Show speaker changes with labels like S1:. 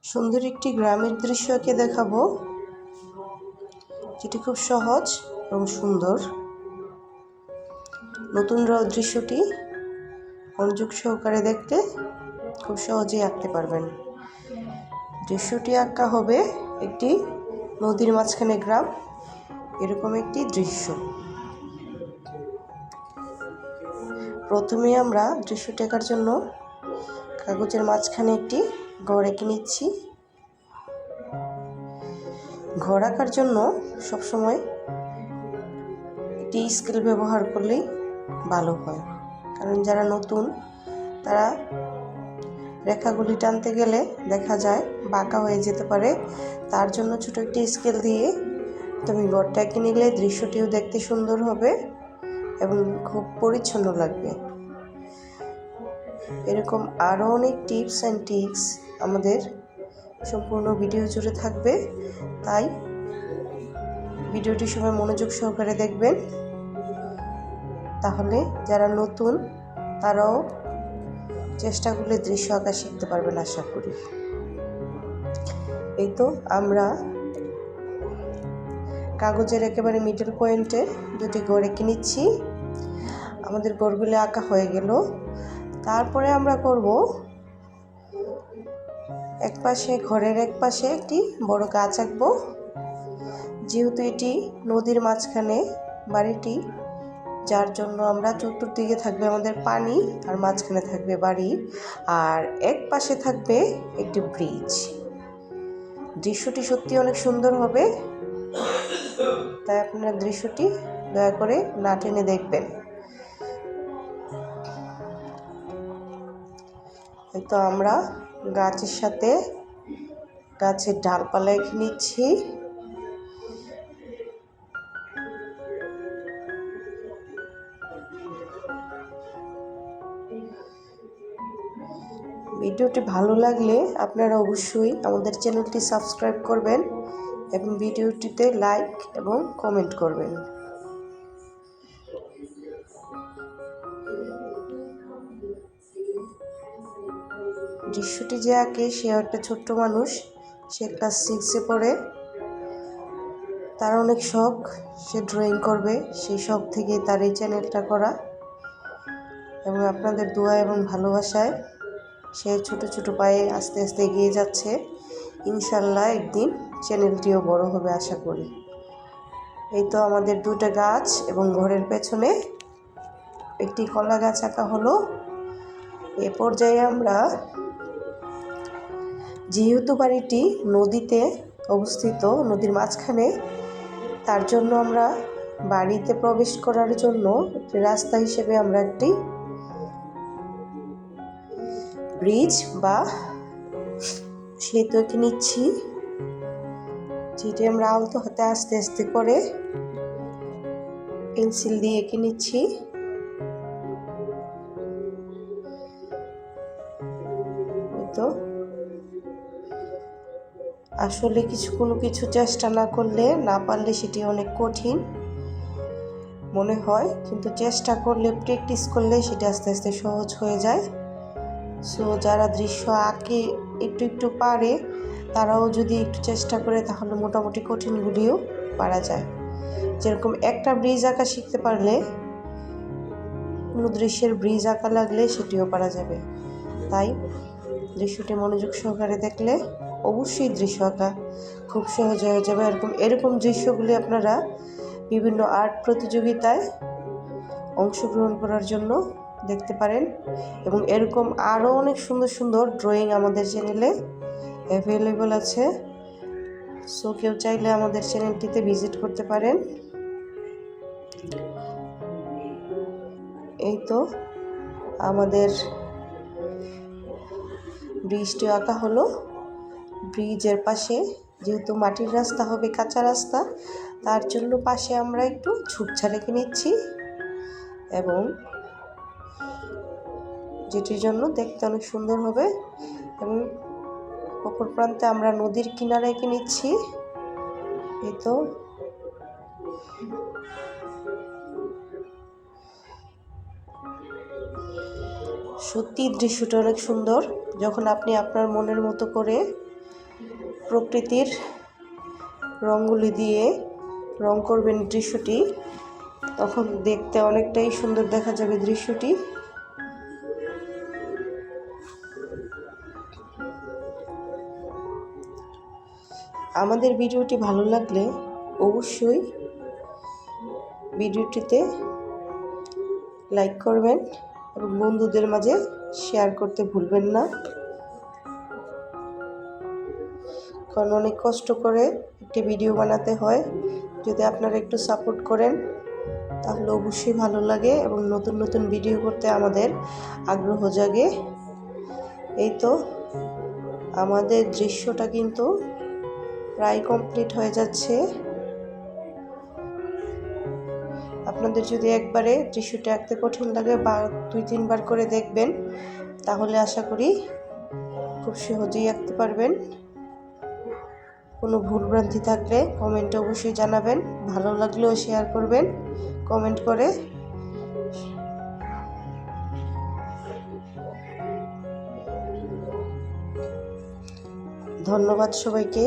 S1: সুন্দর একটি গ্রামের দৃশ্য এঁকে দেখাবো, যেটি খুব সহজ এবং সুন্দর। নতুন দৃশ্যটি মনোযোগ সহকারে দেখতে খুব সহজেই আঁকতে পারবেন। দৃশ্যটি আঁকা হবে একটি নদীর মাঝখানে গ্রাম, এরকম একটি দৃশ্য। প্রথমে আমরা দৃশ্যটি আঁকার জন্য কাগজের মাঝখানে একটি ঘর এঁকে নিচ্ছি। ঘর আঁকার জন্য সবসময় একটি স্কেল ব্যবহার করলেই ভালো হয়, কারণ যারা নতুন তারা রেখাগুলি টানতে গেলে দেখা যায় বাঁকা হয়ে যেতে পারে। তার জন্য ছোট একটি স্কেল দিয়ে তুমি ঘরটা এঁকে নিলে দৃশ্যটিও দেখতে সুন্দর হবে এবং খুব পরিচ্ছন্ন লাগবে। এরকম আরও অনেক টিপস অ্যান্ড ট্রিক্স আমাদের সম্পূর্ণ ভিডিও জুড়ে থাকবে, তাই ভিডিওটি সবাই মনোযোগ সহকারে দেখবেন। তাহলে যারা নতুন তারাও চেষ্টা করলে দৃশ্য আঁকা শিখতে পারবেন আশা করি। এই তো আমরা কাগজের একেবারে মিডল পয়েন্টে দুটি ঘর এঁকে নিচ্ছি। আমাদের ঘরগুলি আঁকা হয়ে গেল। তারপরে আমরা করব ঘরের এক পাশে একটি বড় গাছ আঁকবো। যেহেতু এটি নদীর মাঝখানে বাড়িটি, যার জন্য আমরা চতুর্দিকে থাকবে আমাদের পানি আর মাঝখানে থাকবে বাড়ি, আর এক পাশে থাকবে একটি ব্রিজ। দৃশ্যটি সত্যি অনেক সুন্দর হবে, তাই আপনারা দৃশ্যটি দয়া করে না টেনে দেখবেন। তো আমরা গাছের সাথে গাছের ডালপালা এঁকে নিচ্ছি। ভিডিওটি ভালো লাগলে আপনারা অবশ্যই আমাদের চ্যানেলটি সাবস্ক্রাইব করবেন এবং ভিডিওটিতে লাইক এবং কমেন্ট করবেন। দৃশ্যটি যে আঁকে সে একটা ছোট্ট মানুষ, সে ক্লাস 6-এ পড়ে। তার অনেক শখ, সে ড্রয়িং করবে, সেই শখ থেকে তার এই চ্যানেলটা করা। এবং আপনাদের দোয়া এবং ভালোবাসায় সে ছোট ছোট পায়ে আস্তে আস্তে এগিয়ে যাচ্ছে। ইনশাল্লাহ একদিন চ্যানেলটিও বড় হবে আশা করি। এই তো আমাদের দুটো গাছ এবং ঘরের পেছনে একটি কলা গাছ আঁকা হলো। এ পর্যায়ে আমরা, যেহেতু বাড়িটি নদীতে অবস্থিত, নদীর মাঝখানে, তার জন্য আমরা বাড়িতে প্রবেশ করার জন্য একটি রাস্তা হিসেবে আমরা একটি ব্রিজ বা সেতু এঁকে নিচ্ছি, যেটি আমরা আলতো হাতে আস্তে আস্তে করে পেন্সিল দিয়ে এঁকে নিচ্ছি। তো আসলে কোনো কিছু চেষ্টা না করলে, না পারলে সেটি অনেক কঠিন মনে হয়, কিন্তু চেষ্টা করলে, প্র্যাকটিস করলে সেটি আস্তে আস্তে সহজ হয়ে যায়। সো যারা দৃশ্য আঁকে একটু একটু পারে, তারাও যদি একটু চেষ্টা করে তাহলে মোটামুটি কঠিনগুলিও পারা যায়। যেরকম একটা ব্রিজ আঁকা শিখতে পারলে কোনো দৃশ্যের ব্রিজ আঁকা লাগলে সেটিও পারা যাবে। তাই দৃশ্যটি মনোযোগ সহকারে দেখলে অবশ্যই দৃশ্য আঁকা খুব সহজ হয়ে যাবে। এরকম দৃশ্যগুলি আপনারা বিভিন্ন আর্ট প্রতিযোগিতায় অংশগ্রহণ করার জন্য দেখতে পারেন, এবং এরকম আরও অনেক সুন্দর সুন্দর ড্রয়িং আমাদের চ্যানেলে অ্যাভেলেবল আছে। সো কেউ চাইলে আমাদের চ্যানেলটিতে ভিজিট করতে পারেন। এই তো আমাদের ব্রিজটি আঁকা হলো। ব্রিজের পাশে যেহেতু মাটির রাস্তা হবে, কাঁচা রাস্তা, তার জন্য পাশে আমরা একটু ঝোপঝাড় রেখে নিচ্ছি, এবং যেটির জন্য দেখতে অনেক সুন্দর হবে। এবং অপর প্রান্তে আমরা নদীর কিনারে এঁকে নিচ্ছি। এই তো সত্যি দৃশ্যটা অনেক সুন্দর, যখন আপনি আপনার মনের মতো করে প্রকৃতির রঙগুলি দিয়ে রং করবেন দৃশ্যটি, তখন দেখতে অনেকটাই সুন্দর দেখা যাবে দৃশ্যটি। আমাদের ভিডিওটি ভালো লাগলে অবশ্যই ভিডিওটিতে লাইক করবেন এবং বন্ধুদের মাঝে শেয়ার করতে ভুলবেন না, কারণ অনেক কষ্ট করে একটি ভিডিও বানাতে হয়। যদি আপনারা একটু সাপোর্ট করেন তাহলে অবশ্যই ভালো লাগে এবং নতুন নতুন ভিডিও করতে আমাদের আগ্রহ জাগে। এই তো আমাদের দৃশ্যটা কিন্তু প্রায় কমপ্লিট হয়ে যাচ্ছে। আপনাদের যদি একবারে দৃশ্যটা আঁকতে কঠিন লাগে বা 2-3 বার করে দেখবেন, তাহলে আশা করি খুব সহজেই আঁকতে পারবেন। কোনো ভুলভ্রান্তি থাকলে কমেন্টে অবশ্যই জানাবেন, ভালো লাগলেও শেয়ার করবেন কমেন্ট করে। ধন্যবাদ সবাইকে।